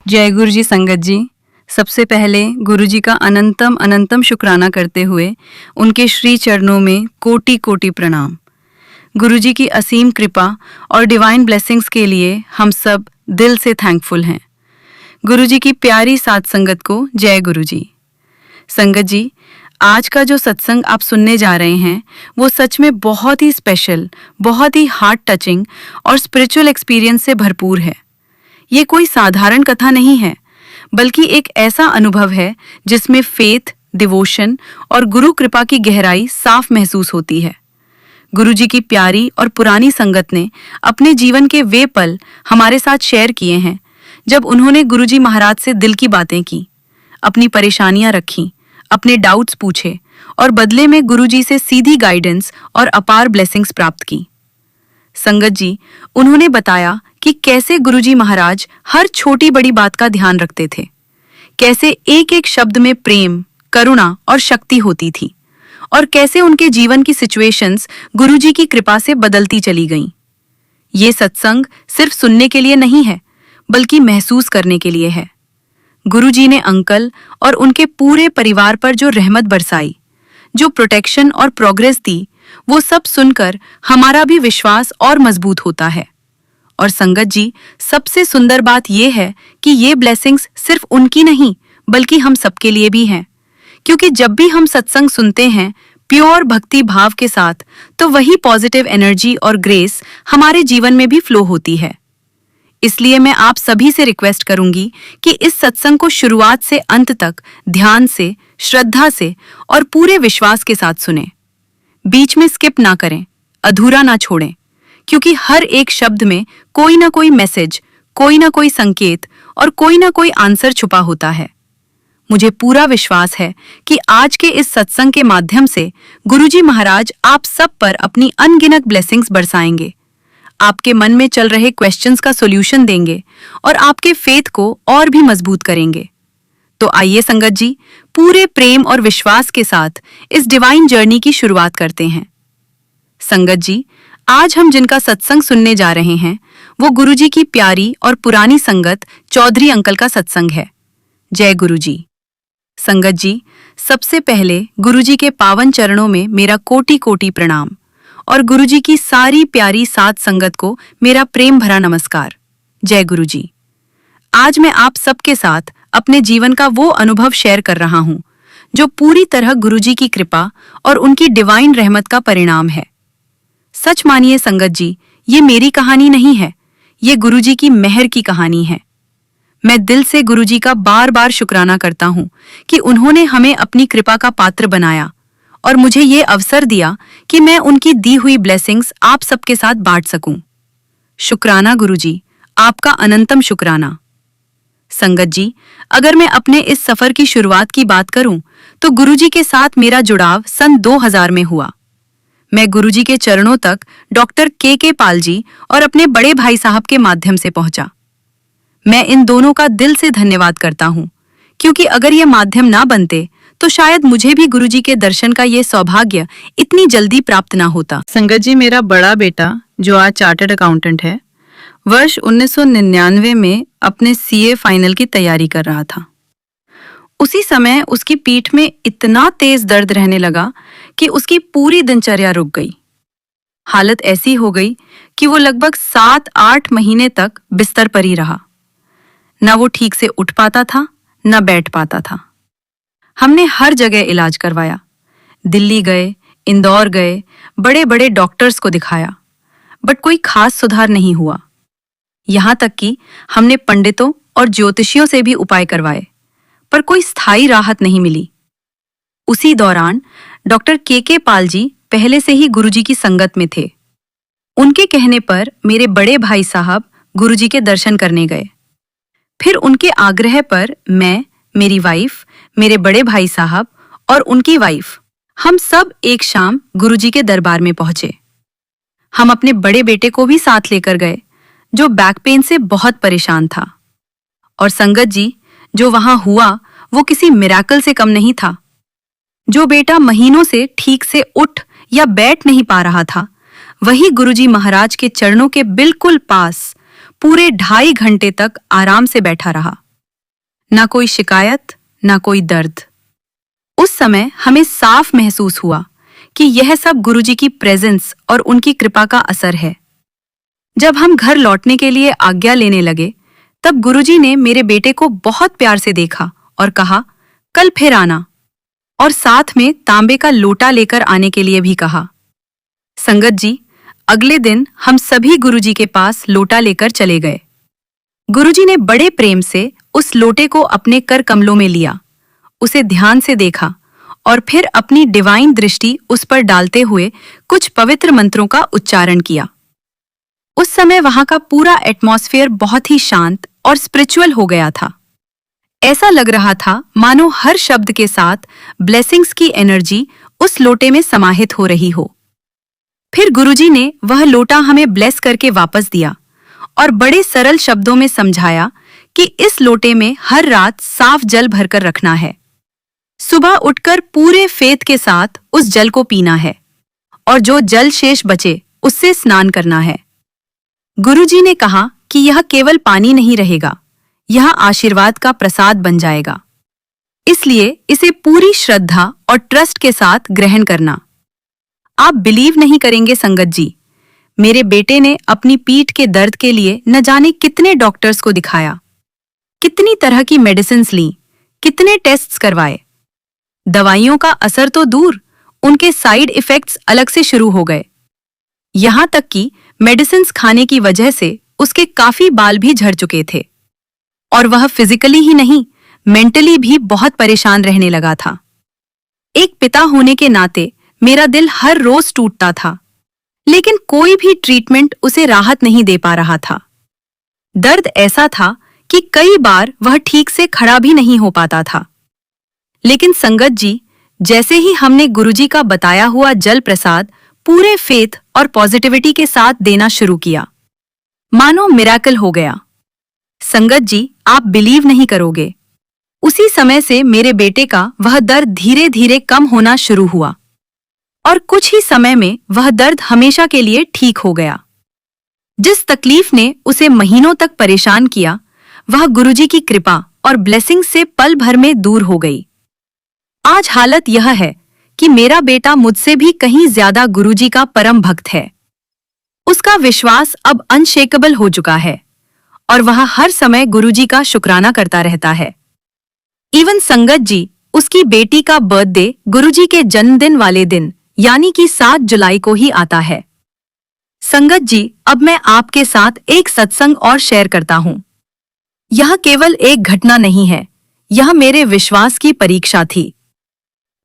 जय गुरु जी संगत जी। सबसे पहले गुरु जी का अनंतम अनंतम शुक्राना करते हुए उनके श्री चरणों में कोटि कोटि प्रणाम। गुरु जी की असीम कृपा और डिवाइन ब्लेसिंग्स के लिए हम सब दिल से थैंकफुल हैं। गुरु जी की प्यारी साथ संगत को जय गुरु जी। संगत जी, आज का जो सत्संग आप सुनने जा रहे हैं वो सच में बहुत ही स्पेशल, बहुत ही हार्ट टचिंग और स्पिरिचुअल एक्सपीरियंस से भरपूर है। ये कोई साधारण कथा नहीं है, बल्कि एक ऐसा अनुभव है जिसमें फेथ, डिवोशन और गुरु कृपा की गहराई साफ महसूस होती है। गुरु जी की प्यारी और पुरानी संगत ने अपने जीवन के वे पल हमारे साथ शेयर किए हैं जब उन्होंने गुरु जी महाराज से दिल की बातें की, अपनी परेशानियां रखीं, अपने डाउट्स पूछे और बदले में गुरु जी से सीधी गाइडेंस और अपार ब्लेसिंग्स प्राप्त की। संगत जी, उन्होंने बताया कि कैसे गुरुजी महाराज हर छोटी बड़ी बात का ध्यान रखते थे, कैसे एक एक शब्द में प्रेम, करुणा और शक्ति होती थी और कैसे उनके जीवन की सिचुएशंस गुरुजी की कृपा से बदलती चली गईं। ये सत्संग सिर्फ सुनने के लिए नहीं है, बल्कि महसूस करने के लिए है। गुरुजी ने अंकल और उनके पूरे परिवार पर जो रहमत बरसाई, जो प्रोटेक्शन और प्रोग्रेस दी, वो सब सुनकर हमारा भी विश्वास और मजबूत होता है। और संगत जी, सबसे सुंदर बात यह है कि ये ब्लेसिंग्स सिर्फ उनकी नहीं, बल्कि हम सबके लिए भी हैं। क्योंकि जब भी हम सत्संग सुनते हैं प्योर भक्ति भाव के साथ, तो वही पॉजिटिव एनर्जी और ग्रेस हमारे जीवन में भी फ्लो होती है। इसलिए मैं आप सभी से रिक्वेस्ट करूंगी कि इस सत्संग को शुरुआत से अंत तक ध्यान से, श्रद्धा से और पूरे विश्वास के साथ सुनें। बीच में स्किप ना करें, अधूरा ना छोड़ें, क्योंकि हर एक शब्द में कोई ना कोई मैसेज, कोई ना कोई संकेत और कोई ना कोई आंसर छुपा होता है। मुझे पूरा विश्वास है कि आज के इस सत्संग के माध्यम से गुरुजी महाराज आप सब पर अपनी अनगिनत ब्लेसिंग्स बरसाएंगे, आपके मन में चल रहे क्वेश्चंस का सॉल्यूशन देंगे और आपके फेथ को और भी मजबूत करेंगे। तो आइए संगत जी, पूरे प्रेम और विश्वास के साथ इस डिवाइन जर्नी की शुरुआत करते हैं। संगत जी, आज हम जिनका सत्संग सुनने जा रहे हैं वो गुरुजी की प्यारी और पुरानी संगत चौधरी अंकल का सत्संग है। जय गुरुजी। संगत जी, सबसे पहले गुरुजी के पावन चरणों में मेरा कोटि कोटि प्रणाम और गुरुजी की सारी प्यारी साथ संगत को मेरा प्रेम भरा नमस्कार। जय गुरुजी। आज मैं आप सबके साथ अपने जीवन का वो अनुभव शेयर कर रहा हूं जो पूरी तरह गुरुजी की कृपा और उनकी डिवाइन रहमत का परिणाम है। सच मानिए संगत जी, ये मेरी कहानी नहीं है, ये गुरुजी की मेहर की कहानी है। मैं दिल से गुरुजी का बार बार शुक्राना करता हूँ कि उन्होंने हमें अपनी कृपा का पात्र बनाया और मुझे ये अवसर दिया कि मैं उनकी दी हुई ब्लेसिंग्स आप सबके साथ बांट सकूं। शुक्राना गुरुजी, आपका अनंतम शुक्राना। संगत जी, अगर मैं अपने इस सफर की शुरुआत की बात करूं तो गुरुजी के साथ मेरा जुड़ाव सन 2000 में हुआ। मैं गुरुजी के चरणों तक डॉक्टर के पाल जी और अपने बड़े भाई साहब के माध्यम से पहुंचा। मैं इन दोनों का दिल से धन्यवाद करता हूं, क्योंकि अगर ये माध्यम ना बनते तो शायद मुझे भी गुरुजी के दर्शन का ये सौभाग्य इतनी जल्दी प्राप्त ना होता। संगत जी, मेरा बड़ा बेटा जो आज चार्टर्ड अकाउंटेंट है, वर्ष 1999 में अपने सीए फाइनल की तैयारी कर रहा था। उसी समय उसकी पीठ में इतना तेज दर्द रहने लगा कि उसकी पूरी दिनचर्या रुक गई। हालत ऐसी हो गई कि वो लगभग 7-8 महीने तक बिस्तर पर ही रहा। न वो ठीक से उठ पाता था, न बैठ पाता था। हमने हर जगह इलाज करवाया, दिल्ली गए, इंदौर गए, बड़े बड़े डॉक्टर्स को दिखाया, बट कोई खास सुधार नहीं हुआ। यहाँ तक कि हमने पंडितों और ज्योतिषियों से भी उपाय करवाए, पर कोई स्थायी राहत नहीं मिली। उसी दौरान डॉक्टर के पाल जी पहले से ही गुरुजी की संगत में थे। उनके कहने पर मेरे बड़े भाई साहब गुरुजी के दर्शन करने गए। फिर उनके आग्रह पर मैं, मेरी वाइफ, मेरे बड़े भाई साहब और उनकी वाइफ, हम सब एक शाम गुरुजी के दरबार में पहुंचे। हम अपने बड़े बेटे को भी साथ लेकर गए, जो बैक पेन से बहुत परेशान था। और संगत जी, जो वहां हुआ वो किसी मिरेकल से कम नहीं था। जो बेटा महीनों से ठीक से उठ या बैठ नहीं पा रहा था, वही गुरुजी महाराज के चरणों के बिल्कुल पास पूरे 2.5 घंटे तक आराम से बैठा रहा। ना कोई शिकायत, ना कोई दर्द। उस समय हमें साफ महसूस हुआ कि यह सब गुरुजी की प्रेजेंस और उनकी कृपा का असर है। जब हम घर लौटने के लिए आज्ञा लेने लगे, तब गुरुजी ने मेरे बेटे को बहुत प्यार से देखा और कहा, कल फिर आना, और साथ में तांबे का लोटा लेकर आने के लिए भी कहा। संगत जी, अगले दिन हम सभी गुरुजी के पास लोटा लेकर चले गए। गुरुजी ने बड़े प्रेम से उस लोटे को अपने कर कमलों में लिया, उसे ध्यान से देखा और फिर अपनी डिवाइन दृष्टि उस पर डालते हुए कुछ पवित्र मंत्रों का उच्चारण किया। उस समय वहां का पूरा एटमॉस्फेयर बहुत ही शांत और स्पिरिचुअल हो गया था। ऐसा लग रहा था मानो हर शब्द के साथ ब्लेसिंग्स की एनर्जी उस लोटे में समाहित हो रही हो। फिर गुरुजी ने वह लोटा हमें ब्लेस करके वापस दिया और बड़े सरल शब्दों में समझाया कि इस लोटे में हर रात साफ जल भरकर रखना है। सुबह उठकर पूरे फेथ के साथ उस जल को पीना है और जो जल शेष बचे उससे स्नान करना है। गुरुजी ने कहा कि यह केवल पानी नहीं रहेगा, यह आशीर्वाद का प्रसाद बन जाएगा। इसलिए इसे पूरी श्रद्धा और ट्रस्ट के साथ ग्रहण करना। आप बिलीव नहीं करेंगे संगत जी, मेरे बेटे ने अपनी पीठ के दर्द के लिए न जाने कितने डॉक्टर्स को दिखाया, कितनी तरह की मेडिसिन्स ली, कितने टेस्ट्स करवाए। दवाइयों का असर तो दूर, उनके साइड इफेक्ट्स अलग से शुरू हो गए। यहां तक कि मेडिसिन्स खाने की वजह से उसके काफी बाल भी झड़ चुके थे और वह फिजिकली ही नहीं, मेंटली भी बहुत परेशान रहने लगा था। एक पिता होने के नाते मेरा दिल हर रोज टूटता था, लेकिन कोई भी ट्रीटमेंट उसे राहत नहीं दे पा रहा था। दर्द ऐसा था कि कई बार वह ठीक से खड़ा भी नहीं हो पाता था। लेकिन संगत जी, जैसे ही हमने गुरुजी का बताया हुआ जल प्रसाद पूरे फेथ और पॉजिटिविटी के साथ देना शुरू किया, मानो मिरेकल हो गया। संगत जी, आप बिलीव नहीं करोगे, उसी समय से मेरे बेटे का वह दर्द धीरे धीरे कम होना शुरू हुआ और कुछ ही समय में वह दर्द हमेशा के लिए ठीक हो गया। जिस तकलीफ ने उसे महीनों तक परेशान किया, वह गुरुजी की कृपा और ब्लेसिंग से पल भर में दूर हो गई। आज हालत यह है कि मेरा बेटा मुझसे भी कहीं ज्यादा गुरुजी का परम भक्त है। उसका विश्वास अब अनशेकेबल हो चुका है और वह हर समय गुरुजी का शुक्राना करता रहता है। इवन संगत जी, उसकी बेटी का बर्थडे गुरुजी के जन्मदिन वाले दिन यानी कि 7 जुलाई को ही आता है। संगत जी, अब मैं आपके साथ एक सत्संग और शेयर करता हूँ। यह केवल एक घटना नहीं है, यह मेरे विश्वास की परीक्षा थी,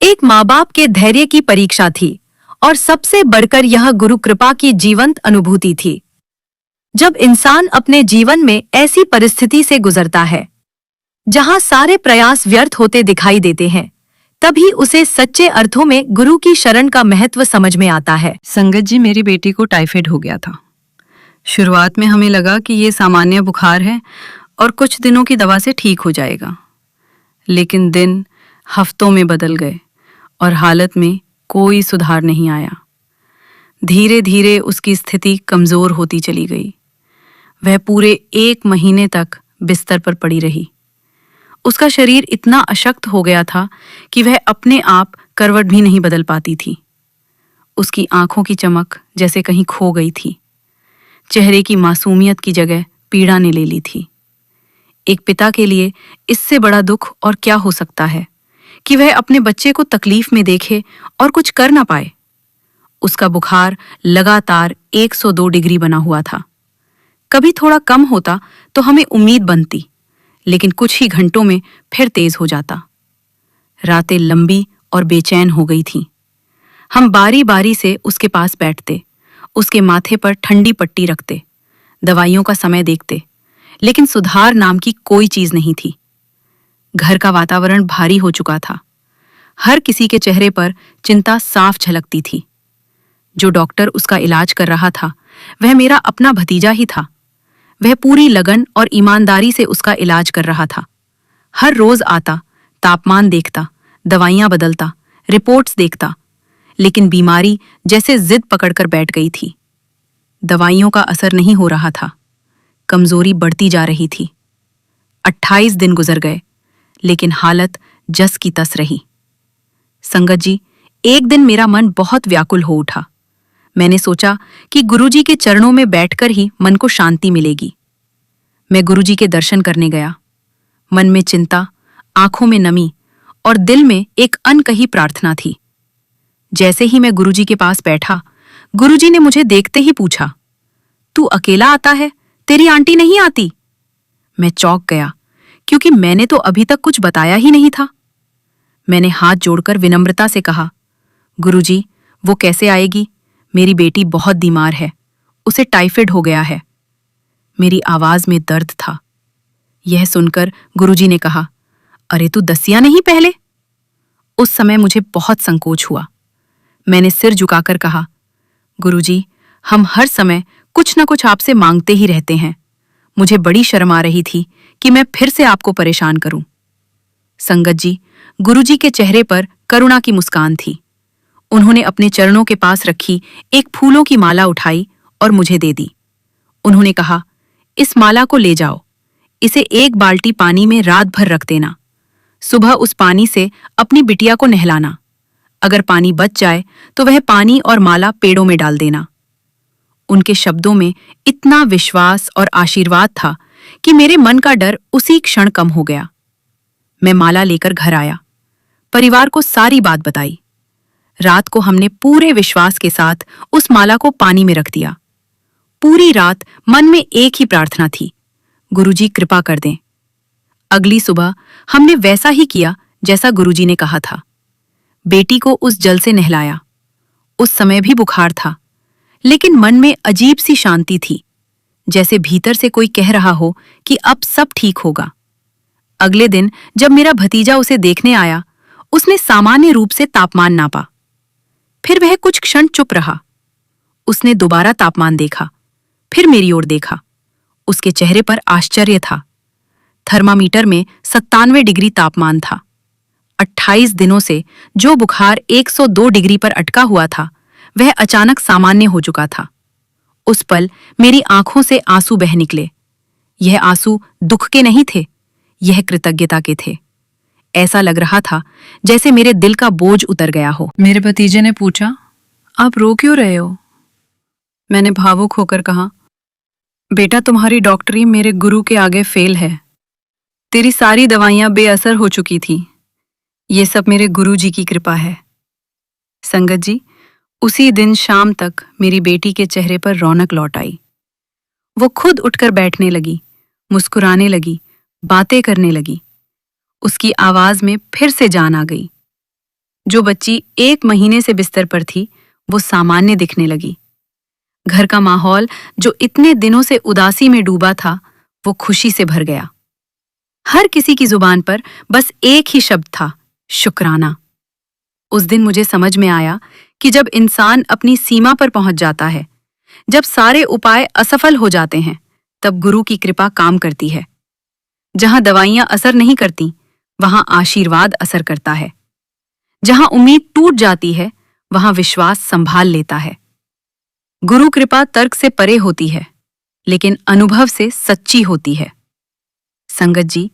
एक माँ बाप के धैर्य की परीक्षा थी और सबसे बढ़कर यह गुरु कृपा की जीवंत अनुभूति थी। जब इंसान अपने जीवन में ऐसी परिस्थिति से गुजरता है जहां सारे प्रयास व्यर्थ होते दिखाई देते हैं, तभी उसे सच्चे अर्थों में गुरु की शरण का महत्व समझ में आता है। संगत जी, मेरी बेटी को टाइफाइड हो गया था। शुरुआत में हमें लगा कि ये सामान्य बुखार है और कुछ दिनों की दवा से ठीक हो जाएगा, लेकिन दिन हफ्तों में बदल गए और हालत में कोई सुधार नहीं आया। धीरे धीरे उसकी स्थिति कमजोर होती चली गई। वह पूरे 1 महीने तक बिस्तर पर पड़ी रही। उसका शरीर इतना अशक्त हो गया था कि वह अपने आप करवट भी नहीं बदल पाती थी। उसकी आंखों की चमक जैसे कहीं खो गई थी। चेहरे की मासूमियत की जगह पीड़ा ने ले ली थी। एक पिता के लिए इससे बड़ा दुख और क्या हो सकता है कि वह अपने बच्चे को तकलीफ में देखे और कुछ कर ना पाए। उसका बुखार लगातार 102 डिग्री बना हुआ था। कभी थोड़ा कम होता तो हमें उम्मीद बनती, लेकिन कुछ ही घंटों में फिर तेज हो जाता। रातें लंबी और बेचैन हो गई थीं। हम बारी बारी से उसके पास बैठते, उसके माथे पर ठंडी पट्टी रखते, दवाइयों का समय देखते, लेकिन सुधार नाम की कोई चीज नहीं थी। घर का वातावरण भारी हो चुका था। हर किसी के चेहरे पर चिंता साफ झलकती थी। जो डॉक्टर उसका इलाज कर रहा था, वह मेरा अपना भतीजा ही था। वह पूरी लगन और ईमानदारी से उसका इलाज कर रहा था। हर रोज आता, तापमान देखता, दवाइयां बदलता, रिपोर्ट्स देखता, लेकिन बीमारी जैसे जिद पकड़कर बैठ गई थी। दवाइयों का असर नहीं हो रहा था। कमजोरी बढ़ती जा रही थी। 28 दिन गुजर गए, लेकिन हालत जस की तस रही। संगत जी, एक दिन मेरा मन बहुत व्याकुल हो उठा। मैंने सोचा कि गुरुजी के चरणों में बैठकर ही मन को शांति मिलेगी। मैं गुरुजी के दर्शन करने गया। मन में चिंता, आंखों में नमी और दिल में एक अनकही प्रार्थना थी। जैसे ही मैं गुरुजी के पास बैठा, गुरुजी ने मुझे देखते ही पूछा, तू अकेला आता है, तेरी आंटी नहीं आती? मैं चौंक गया, क्योंकि मैंने तो अभी तक कुछ बताया ही नहीं था। मैंने हाथ जोड़कर विनम्रता से कहा, गुरुजी, वो कैसे आएगी? मेरी बेटी बहुत बीमार है, उसे टाइफाइड हो गया है। मेरी आवाज में दर्द था। यह सुनकर गुरुजी ने कहा, अरे तू दसिया नहीं पहले? उस समय मुझे बहुत संकोच हुआ। मैंने सिर झुकाकर कहा, गुरुजी, हम हर समय कुछ न कुछ आपसे मांगते ही रहते हैं। मुझे बड़ी शर्म आ रही थी कि मैं फिर से आपको परेशान करूं। संगत जी, गुरुजी के चेहरे पर करुणा की मुस्कान थी। उन्होंने अपने चरणों के पास रखी एक फूलों की माला उठाई और मुझे दे दी। उन्होंने कहा, इस माला को ले जाओ, इसे एक बाल्टी पानी में रात भर रख देना। सुबह उस पानी से अपनी बिटिया को नहलाना। अगर पानी बच जाए तो वह पानी और माला पेड़ों में डाल देना। उनके शब्दों में इतना विश्वास और आशीर्वाद था कि मेरे मन का डर उसी क्षण कम हो गया। मैं माला लेकर घर आया, परिवार को सारी बात बताई। रात को हमने पूरे विश्वास के साथ उस माला को पानी में रख दिया। पूरी रात मन में एक ही प्रार्थना थी, गुरुजी कृपा कर दें। अगली सुबह हमने वैसा ही किया जैसा गुरुजी ने कहा था। बेटी को उस जल से नहलाया। उस समय भी बुखार था, लेकिन मन में अजीब सी शांति थी, जैसे भीतर से कोई कह रहा हो कि अब सब ठीक होगा। अगले दिन जब मेरा भतीजा उसे देखने आया, उसने सामान्य रूप से तापमान नापा। फिर वह कुछ क्षण चुप रहा। उसने दोबारा तापमान देखा, फिर मेरी ओर देखा। उसके चेहरे पर आश्चर्य था। थर्मामीटर में 97 डिग्री तापमान था। 28 दिनों से जो बुखार 102 डिग्री पर अटका हुआ था, वह अचानक सामान्य हो चुका था। उस पल मेरी आंखों से आंसू बह निकले। यह आंसू दुख के नहीं थे, यह कृतज्ञता के थे। ऐसा लग रहा था जैसे मेरे दिल का बोझ उतर गया हो। मेरे भतीजे ने पूछा, आप रो क्यों रहे हो? मैंने भावुक होकर कहा, बेटा, तुम्हारी डॉक्टरी मेरे गुरु के आगे फेल है। तेरी सारी दवाइयां बेअसर हो चुकी थी। ये सब मेरे गुरु जी की कृपा है। संगत जी, उसी दिन शाम तक मेरी बेटी के चेहरे पर रौनक लौट आई। वो खुद उठकर बैठने लगी, मुस्कुराने लगी, बातें करने लगी। उसकी आवाज में फिर से जान आ गई। जो बच्ची 1 महीने से बिस्तर पर थी, वो सामान्य दिखने लगी। घर का माहौल जो इतने दिनों से उदासी में डूबा था, वो खुशी से भर गया। हर किसी की जुबान पर बस एक ही शब्द था, शुक्राना। उस दिन मुझे समझ में आया कि जब इंसान अपनी सीमा पर पहुंच जाता है, जब सारे उपाय असफल हो जाते हैं, तब गुरु की कृपा काम करती है। जहां दवाइयां असर नहीं करती, वहां आशीर्वाद असर करता है। जहां उम्मीद टूट जाती है, वहां विश्वास संभाल लेता है। गुरु कृपा तर्क से परे होती है, लेकिन अनुभव से सच्ची होती है। संगत जी,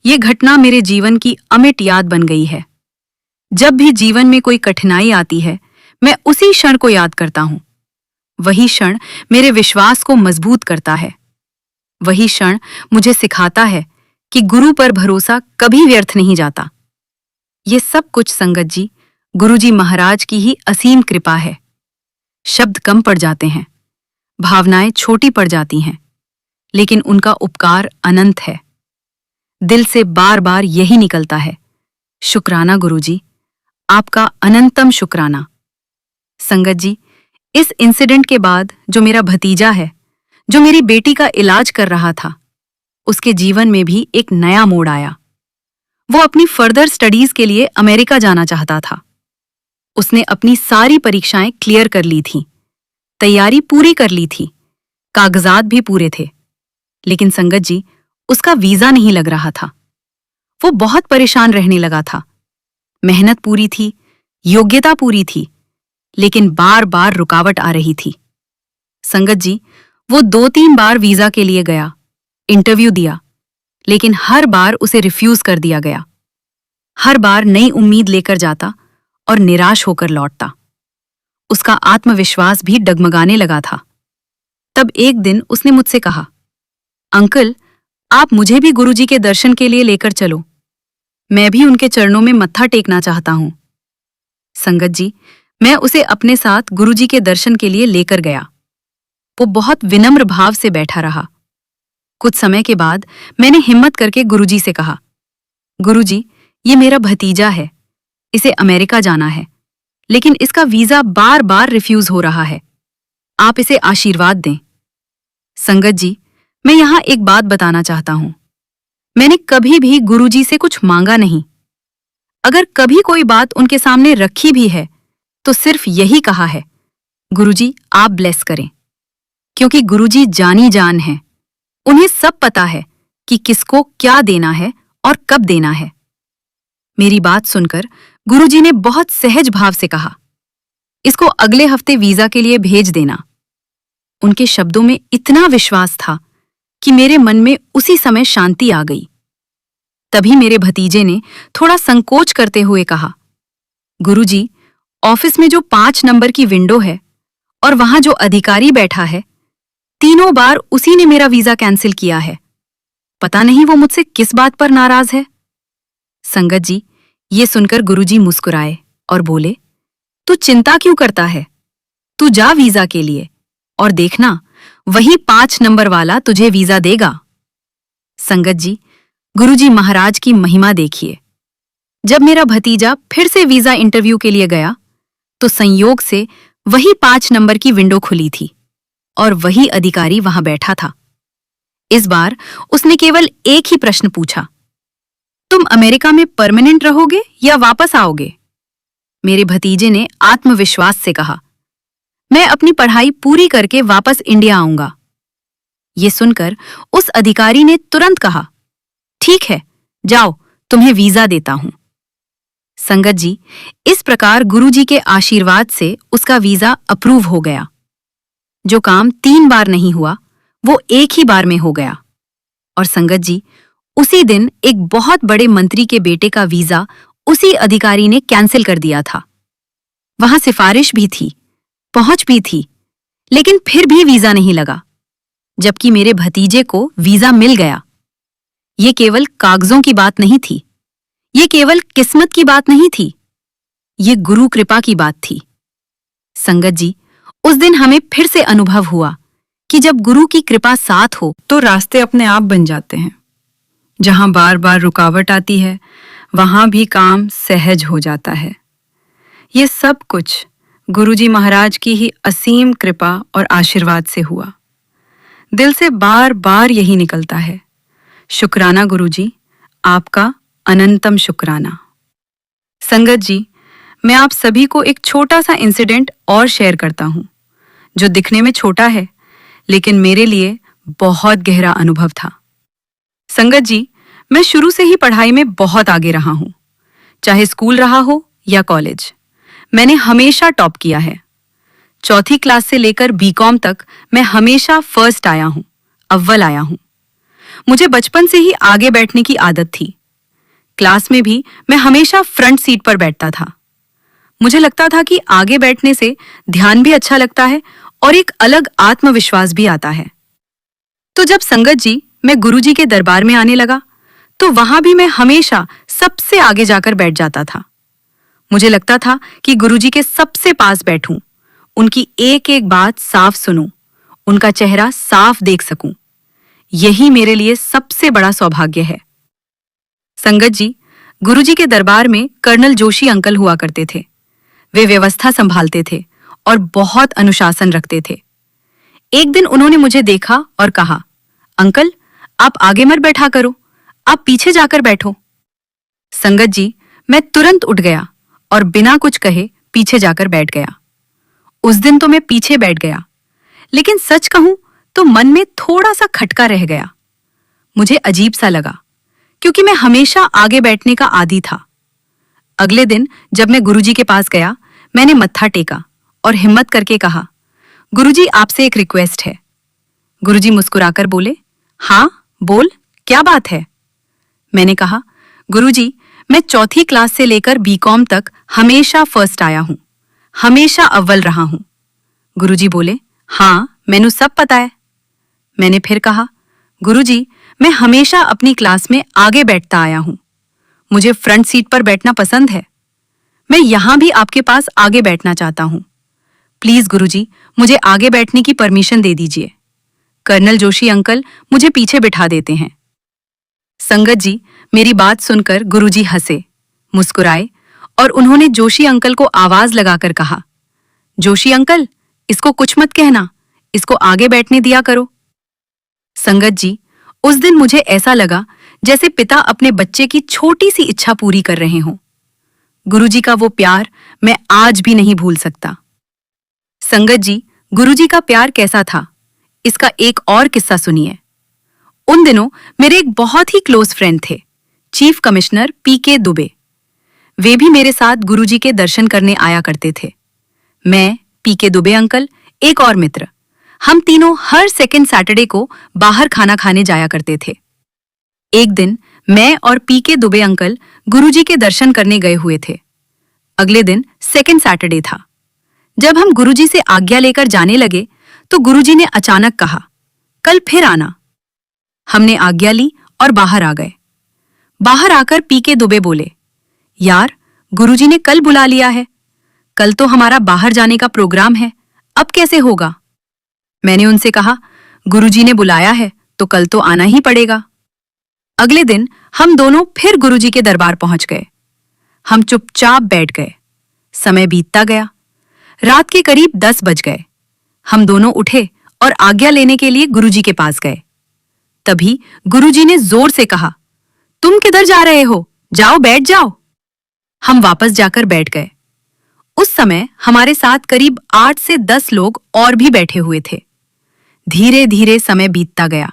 ये घटना मेरे जीवन की अमिट याद बन गई है। जब भी जीवन में कोई कठिनाई आती है, मैं उसी क्षण को याद करता हूं। वही क्षण मेरे विश्वास को मजबूत करता है। वही क्षण मुझे सिखाता है कि गुरु पर भरोसा कभी व्यर्थ नहीं जाता। ये सब कुछ संगत जी, गुरुजी महाराज की ही असीम कृपा है। शब्द कम पड़ जाते हैं, भावनाएं छोटी पड़ जाती हैं, लेकिन उनका उपकार अनंत है। दिल से बार बार यही निकलता है, शुक्राना गुरुजी, आपका अनंतम शुक्राना। संगत जी, इस इंसिडेंट के बाद जो मेरा भतीजा है, जो मेरी बेटी का इलाज कर रहा था, उसके जीवन में भी एक नया मोड़ आया। वो अपनी फर्दर स्टडीज के लिए अमेरिका जाना चाहता था। उसने अपनी सारी परीक्षाएं क्लियर कर ली थीं, तैयारी पूरी कर ली थी, कागजात भी पूरे थे। लेकिन संगत जी, उसका वीजा नहीं लग रहा था। वो बहुत परेशान रहने लगा था। मेहनत पूरी थी, योग्यता पूरी थी, लेकिन बार बार रुकावट आ रही थी। संगत जी, वो 2-3 बार वीजा के लिए गया, इंटरव्यू दिया, लेकिन हर बार उसे रिफ्यूज कर दिया गया। हर बार नई उम्मीद लेकर जाता और निराश होकर लौटता। उसका आत्मविश्वास भी डगमगाने लगा था। तब एक दिन उसने मुझसे कहा, अंकल, आप मुझे भी गुरुजी के दर्शन के लिए लेकर चलो। मैं भी उनके चरणों में मत्था टेकना चाहता हूं। संगत जी, मैं उसे अपने साथ गुरुजी के दर्शन के लिए लेकर गया। वो बहुत विनम्र भाव से बैठा रहा। कुछ समय के बाद मैंने हिम्मत करके गुरुजी से कहा, गुरुजी, ये मेरा भतीजा है। इसे अमेरिका जाना है, लेकिन इसका वीजा बार बार रिफ्यूज हो रहा है। आप इसे आशीर्वाद दें। संगत जी, मैं यहां एक बात बताना चाहता हूं। मैंने कभी भी गुरुजी से कुछ मांगा नहीं। अगर कभी कोई बात उनके सामने रखी भी है तो सिर्फ यही कहा है, गुरुजी आप ब्लेस करें। क्योंकि गुरुजी जानी जान हैं। उन्हें सब पता है कि किसको क्या देना है और कब देना है। मेरी बात सुनकर गुरुजी ने बहुत सहज भाव से कहा, इसको अगले हफ्ते वीजा के लिए भेज देना। उनके शब्दों में इतना विश्वास था कि मेरे मन में उसी समय शांति आ गई। तभी मेरे भतीजे ने थोड़ा संकोच करते हुए कहा, गुरुजी, ऑफिस में जो 5 नंबर की विंडो है और वहां जो अधिकारी बैठा है, तीनों बार उसी ने मेरा वीजा कैंसिल किया है। पता नहीं वो मुझसे किस बात पर नाराज है। संगत जी, ये सुनकर गुरुजी मुस्कुराए और बोले, तू चिंता क्यों करता है? तू जा वीजा के लिए और देखना, वही 5 नंबर वाला तुझे वीजा देगा। संगत जी, गुरुजी महाराज की महिमा देखिए। जब मेरा भतीजा फिर से वीजा इंटरव्यू के लिए गया तो संयोग से वही 5 नंबर की विंडो खुली थी और वही अधिकारी वहां बैठा था। इस बार उसने केवल एक ही प्रश्न पूछा, तुम अमेरिका में परमानेंट रहोगे या वापस आओगे? मेरे भतीजे ने आत्मविश्वास से कहा, मैं अपनी पढ़ाई पूरी करके वापस इंडिया आऊंगा। ये सुनकर उस अधिकारी ने तुरंत कहा, ठीक है, जाओ, तुम्हें वीजा देता हूं। संगत जी, इस प्रकार गुरुजी के आशीर्वाद से उसका वीजा अप्रूव हो गया। जो काम 3 बार नहीं हुआ, वो एक ही बार में हो गया। और संगत जी, उसी दिन एक बहुत बड़े मंत्री के बेटे का वीजा उसी अधिकारी ने कैंसिल कर दिया था। वहां सिफारिश भी थी, पहुंच भी थी, लेकिन फिर भी वीजा नहीं लगा, जबकि मेरे भतीजे को वीजा मिल गया। ये केवल कागजों की बात नहीं थी, ये केवल किस्मत की बात नहीं थी, ये गुरु कृपा की बात थी। संगत जी, उस दिन हमें फिर से अनुभव हुआ कि जब गुरु की कृपा साथ हो तो रास्ते अपने आप बन जाते हैं। जहां बार बार रुकावट आती है, वहां भी काम सहज हो जाता है। ये सब कुछ गुरुजी महाराज की ही असीम कृपा और आशीर्वाद से हुआ। दिल से बार बार यही निकलता है, शुक्राना गुरुजी, आपका अनंतम शुक्राना। संगत जी, मैं आप सभी को एक छोटा सा इंसिडेंट और शेयर करता हूं, जो दिखने में छोटा है लेकिन मेरे लिए बहुत गहरा अनुभव था। संगत जी, मैं शुरू से ही पढ़ाई में बहुत आगे रहा हूं, चाहे स्कूल रहा हो या कॉलेज। मैंने हमेशा टॉप किया है। 4th क्लास से लेकर बीकॉम तक मैं हमेशा फर्स्ट आया हूं, अव्वल आया हूं। मुझे बचपन से ही आगे बैठने की आदत थी। क्लास में भी मैं हमेशा फ्रंट सीट पर बैठता था। मुझे लगता था कि आगे बैठने से ध्यान भी अच्छा लगता है और एक अलग आत्मविश्वास भी आता है। तो जब संगत जी मैं गुरुजी के दरबार में आने लगा तो वहां भी मैं हमेशा सबसे आगे जाकर बैठ जाता था। मुझे लगता था कि गुरुजी के सबसे पास बैठूं, उनकी एक एक बात साफ सुनूं, उनका चेहरा साफ देख सकूं। यही मेरे लिए सबसे बड़ा सौभाग्य है। संगत जी, गुरुजी के दरबार में कर्नल जोशी अंकल हुआ करते थे। वे व्यवस्था संभालते थे और बहुत अनुशासन रखते थे। एक दिन उन्होंने मुझे देखा और कहा, अंकल, आप आगे मत बैठा करो, आप पीछे जाकर बैठो। संगत जी, मैं तुरंत उठ गया और बिना कुछ कहे पीछे जाकर बैठ गया। उस दिन तो मैं पीछे बैठ गया, लेकिन सच कहूं तो मन में थोड़ा सा खटका रह गया। मुझे अजीब सा लगा, क्योंकि मैं हमेशा आगे बैठने का आदी था। अगले दिन जब मैं गुरुजी के पास गया, मैंने मत्था टेका और हिम्मत करके कहा, गुरुजी, आपसे एक रिक्वेस्ट है। गुरुजी मुस्कुराकर बोले, हाँ बोल, क्या बात है? मैंने कहा, गुरुजी, मैं चौथी क्लास से लेकर बीकॉम तक हमेशा फर्स्ट आया हूं, हमेशा अव्वल रहा हूं। गुरुजी बोले, हाँ मैनू सब पता है। मैंने फिर कहा, गुरुजी मैं हमेशा अपनी क्लास में आगे बैठता आया हूं, मुझे फ्रंट सीट पर बैठना पसंद है। मैं यहां भी आपके पास आगे बैठना चाहता हूं। प्लीज गुरुजी मुझे आगे बैठने की परमिशन दे दीजिए। कर्नल जोशी अंकल मुझे पीछे बिठा देते हैं। संगत जी मेरी बात सुनकर गुरुजी हंसे, मुस्कुराए और उन्होंने जोशी अंकल को आवाज लगाकर कहा, जोशी अंकल इसको कुछ मत कहना, इसको आगे बैठने दिया करो। संगत जी उस दिन मुझे ऐसा लगा जैसे पिता अपने बच्चे की छोटी सी इच्छा पूरी कर रहे हों। गुरुजी का वो प्यार मैं आज भी नहीं भूल सकता। संगत जी गुरुजी का प्यार कैसा था, इसका एक और किस्सा सुनिए। उन दिनों मेरे एक बहुत ही क्लोज फ्रेंड थे, चीफ कमिश्नर पीके दुबे। वे भी मेरे साथ गुरुजी के दर्शन करने आया करते थे। मैं, पीके दुबे अंकल, एक और मित्र, हम तीनों हर सेकेंड सैटरडे को बाहर खाना खाने जाया करते थे। एक दिन मैं और पीके दुबे अंकल गुरुजी के दर्शन करने गए हुए थे। अगले दिन सेकेंड सैटरडे था। जब हम गुरुजी से आज्ञा लेकर जाने लगे तो गुरुजी ने अचानक कहा, कल फिर आना। हमने आज्ञा ली और बाहर आ गए। बाहर आकर पीके दुबे बोले, यार गुरुजी ने कल बुला लिया है, कल तो हमारा बाहर जाने का प्रोग्राम है, अब कैसे होगा? मैंने उनसे कहा, गुरुजी ने बुलाया है तो कल तो आना ही पड़ेगा। अगले दिन हम दोनों फिर गुरुजी के दरबार पहुंच गए। हम चुपचाप बैठ गए। समय बीतता गया। रात के करीब 10 बज गए। हम दोनों उठे और आज्ञा लेने के लिए गुरुजी के पास गए। तभी गुरुजी ने जोर से कहा, तुम किधर जा रहे हो? जाओ बैठ जाओ। हम वापस जाकर बैठ गए। उस समय हमारे साथ करीब 8 से 10 लोग और भी बैठे हुए थे। धीरे धीरे समय बीतता गया।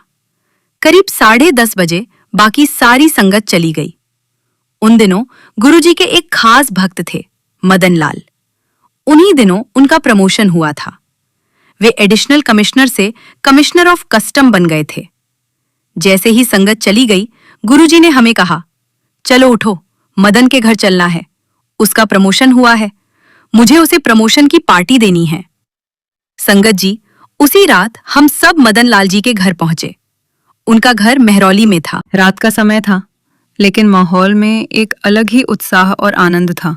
करीब 10:30 बजे बाकी सारी संगत चली गई। उन दिनों गुरुजी के एक खास भक्त थे, मदन लाल। उन्हीं दिनों उनका प्रमोशन हुआ था। वे एडिशनल कमिश्नर से कमिश्नर ऑफ कस्टम बन गए थे। जैसे ही संगत चली गई, गुरुजी ने हमें कहा, चलो उठो, मदन के घर चलना है, उसका प्रमोशन हुआ है, मुझे उसे प्रमोशन की पार्टी देनी है। संगत जी उसी रात हम सब मदन लाल जी के घर पहुंचे। उनका घर मेहरौली में था। रात का समय था, लेकिन माहौल में एक अलग ही उत्साह और आनंद था,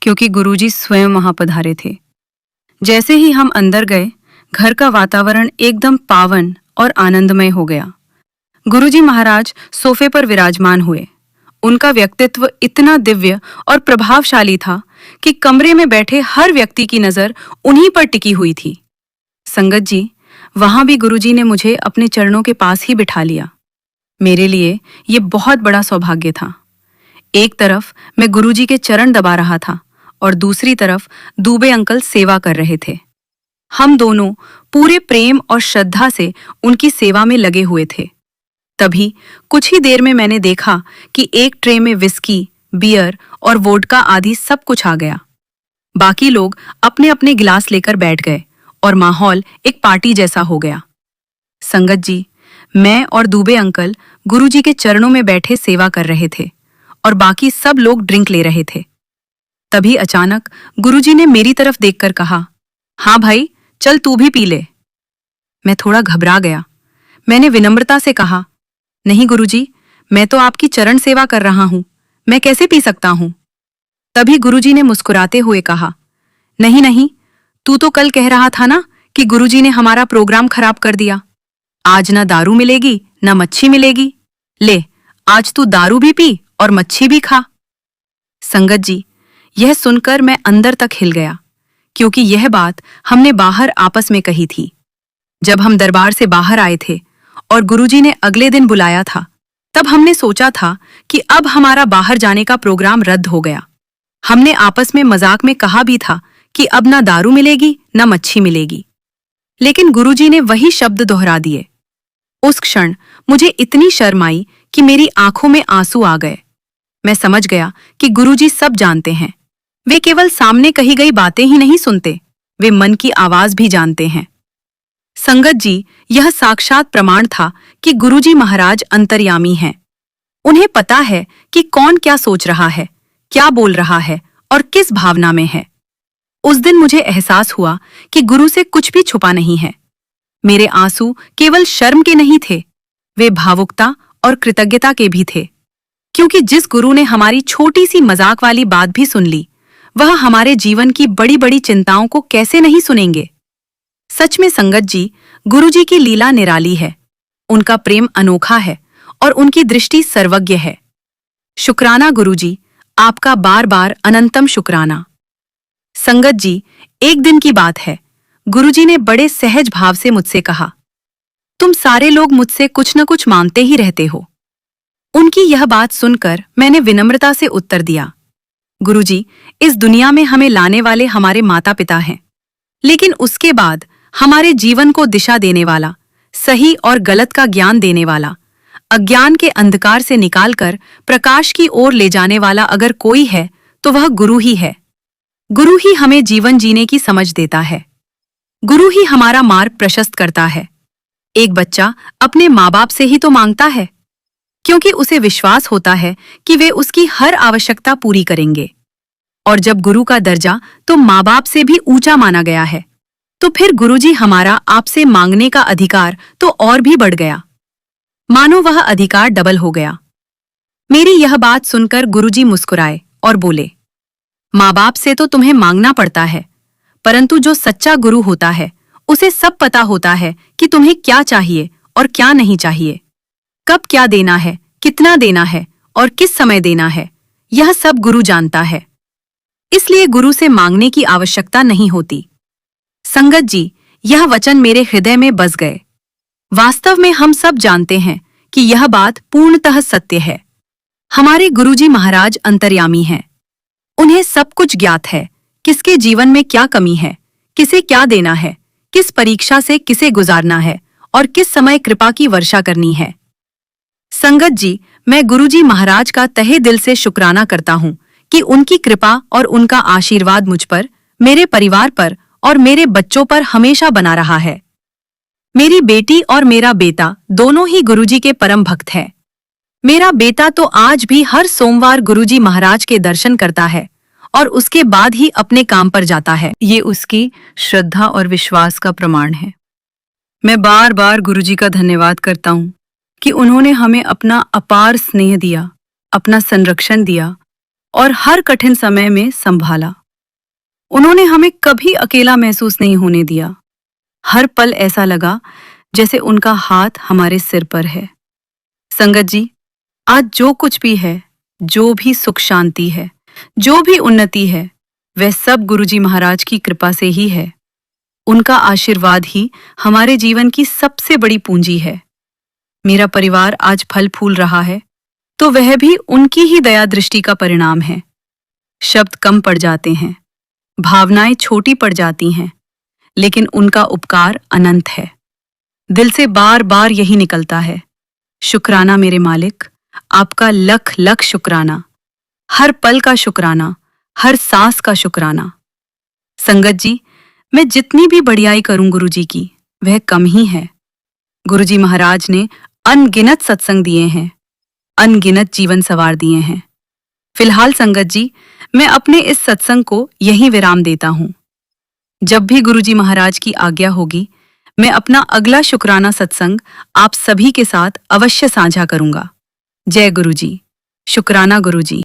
क्योंकि गुरुजी स्वयं वहां पधारे थे। जैसे ही हम अंदर गए, घर का वातावरण एकदम पावन और आनंदमय हो गया। गुरुजी महाराज सोफे पर विराजमान हुए। उनका व्यक्तित्व इतना दिव्य और प्रभावशाली था कि कमरे में बैठे हर व्यक्ति की नजर उन्हीं पर टिकी हुई थी। संगत जी वहां भी गुरुजी ने मुझे अपने चरणों के पास ही बिठा लिया। मेरे लिए ये बहुत बड़ा सौभाग्य था। एक तरफ मैं गुरुजी के चरण दबा रहा था और दूसरी तरफ दुबे अंकल सेवा कर रहे थे। हम दोनों पूरे प्रेम और श्रद्धा से उनकी सेवा में लगे हुए थे। तभी कुछ ही देर में मैंने देखा कि एक ट्रे में विस्की, बियर और वोडका आदि सब कुछ आ गया। बाकी लोग अपने अपने गिलास लेकर बैठ गए और माहौल एक पार्टी जैसा हो गया। संगत जी, मैं और दुबे अंकल गुरुजी के चरणों में बैठे सेवा कर रहे थे और बाकी सब लोग ड्रिंक ले रहे थे। तभी अचानक गुरुजी ने मेरी तरफ देखकर कहा, हाँ भाई, चल तू भी पी ले। मैं थोड़ा घबरा गया। मैंने विनम्रता से कहा, नहीं गुरुजी, मैं तो आपकी चरण सेवा कर रहा हूं, मैं कैसे पी सकता हूं? तभी गुरुजी ने मुस्कुराते हुए कहा, नहीं नहीं, तू तो कल कह रहा था ना कि गुरुजी ने हमारा प्रोग्राम खराब कर दिया। आज ना दारू मिलेगी ना मच्छी मिलेगी। ले, आज तू दारू भी पी और मच्छी भी खा। संगत जी, यह सुनकर मैं अंदर तक हिल गया, क्योंकि यह बात हमने बाहर आपस में कही थी। जब हम दरबार से बाहर आए थे और गुरुजी ने अगले दिन बुलाया था, तब हमने सोचा था कि अब हमारा बाहर जाने का प्रोग्राम रद्द हो गया। हमने आपस में मजाक में कहा भी था कि अब ना दारू मिलेगी ना मच्छी मिलेगी। लेकिन गुरुजी ने वही शब्द दोहरा दिए। उस क्षण मुझे इतनी शर्म आई कि मेरी आंखों में आंसू आ गए। मैं समझ गया कि गुरुजी सब जानते हैं। वे केवल सामने कही गई बातें ही नहीं सुनते, वे मन की आवाज भी जानते हैं। संगत जी, यह साक्षात प्रमाण था कि गुरुजी महाराज अंतर्यामी हैं। उन्हें पता है कि कौन क्या सोच रहा है, क्या बोल रहा है और किस भावना में है। उस दिन मुझे एहसास हुआ कि गुरु से कुछ भी छुपा नहीं है। मेरे आंसू केवल शर्म के नहीं थे, वे भावुकता और कृतज्ञता के भी थे, क्योंकि जिस गुरु ने हमारी छोटी सी मजाक वाली बात भी सुन ली, वह हमारे जीवन की बड़ी बड़ी चिंताओं को कैसे नहीं सुनेंगे। सच में संगत जी, गुरुजी की लीला निराली है। उनका प्रेम अनोखा है और उनकी दृष्टि सर्वज्ञ है। शुक्राना गुरुजी, आपका बार बार अनंतम शुक्राना। संगत जी, एक दिन की बात है, गुरुजी ने बड़े सहज भाव से मुझसे कहा, तुम सारे लोग मुझसे कुछ न कुछ मांगते ही रहते हो। उनकी यह बात सुनकर मैंने विनम्रता से उत्तर दिया, गुरुजी, इस दुनिया में हमें लाने वाले हमारे माता पिता हैं, लेकिन उसके बाद हमारे जीवन को दिशा देने वाला, सही और गलत का ज्ञान देने वाला, अज्ञान के अंधकार से निकालकर प्रकाश की ओर ले जाने वाला अगर कोई है तो वह गुरु ही है। गुरु ही हमें जीवन जीने की समझ देता है। गुरु ही हमारा मार्ग प्रशस्त करता है। एक बच्चा अपने माँ बाप से ही तो मांगता है, क्योंकि उसे विश्वास होता है कि वे उसकी हर आवश्यकता पूरी करेंगे। और जब गुरु का दर्जा तो माँ बाप से भी ऊंचा माना गया है, तो फिर गुरुजी हमारा आपसे मांगने का अधिकार तो और भी बढ़ गया, मानो वह अधिकार डबल हो गया। मेरी यह बात सुनकर गुरुजी मुस्कुराए और बोले, माँ बाप से तो तुम्हें मांगना पड़ता है, परंतु जो सच्चा गुरु होता है उसे सब पता होता है कि तुम्हें क्या चाहिए और क्या नहीं चाहिए, कब क्या देना है, कितना देना है और किस समय देना है, यह सब गुरु जानता है। इसलिए गुरु से मांगने की आवश्यकता नहीं होती। संगत जी, यह वचन मेरे हृदय में बस गए। वास्तव में हम सब जानते हैं कि यह बात पूर्णतः सत्य है। हमारे गुरुजी महाराज अंतर्यामी हैं। उन्हें सब कुछ ज्ञात है, किसके जीवन में क्या कमी है, किसे क्या देना है, किस परीक्षा से किसे गुजारना है और किस समय कृपा की वर्षा करनी है। संगत जी, मैं गुरुजी महाराज का तहे दिल से शुक्राना करता हूँ कि उनकी कृपा और उनका आशीर्वाद मुझ पर, मेरे परिवार पर और मेरे बच्चों पर हमेशा बना रहा है। मेरी बेटी और मेरा बेटा दोनों ही गुरुजी के परम भक्त हैं। मेरा बेटा तो आज भी हर सोमवार गुरुजी महाराज के दर्शन करता है और उसके बाद ही अपने काम पर जाता है। ये उसकी श्रद्धा और विश्वास का प्रमाण है। मैं बार बार गुरुजी का धन्यवाद करता हूँ कि उन्होंने हमें अपना अपार स्नेह दिया, अपना संरक्षण दिया और हर कठिन समय में संभाला। उन्होंने हमें कभी अकेला महसूस नहीं होने दिया। हर पल ऐसा लगा जैसे उनका हाथ हमारे सिर पर है। संगत जी, आज जो कुछ भी है, जो भी सुख शांति है, जो भी उन्नति है, वह सब गुरुजी महाराज की कृपा से ही है। उनका आशीर्वाद ही हमारे जीवन की सबसे बड़ी पूंजी है। मेरा परिवार आज फल फूल रहा है तो वह भी उनकी ही दया दृष्टि का परिणाम है। शब्द कम पड़ जाते हैं, भावनाएं छोटी पड़ जाती हैं, लेकिन उनका उपकार अनंत है। दिल से बार बार यही निकलता है, शुक्राना मेरे मालिक, आपका लख लख शुक्राना, हर पल का शुक्राना, हर सांस का शुक्राना। संगत जी, मैं जितनी भी बढ़ियाई करूं गुरुजी की, वह कम ही है। गुरुजी महाराज ने अनगिनत सत्संग दिए हैं, अनगिनत जीवन संवार दिए हैं। फिलहाल संगत जी, मैं अपने इस सत्संग को यहीं विराम देता हूं। जब भी गुरुजी महाराज की आज्ञा होगी, मैं अपना अगला शुक्राना सत्संग आप सभी के साथ अवश्य साझा करूंगा। जय गुरुजी। शुक्राना गुरुजी।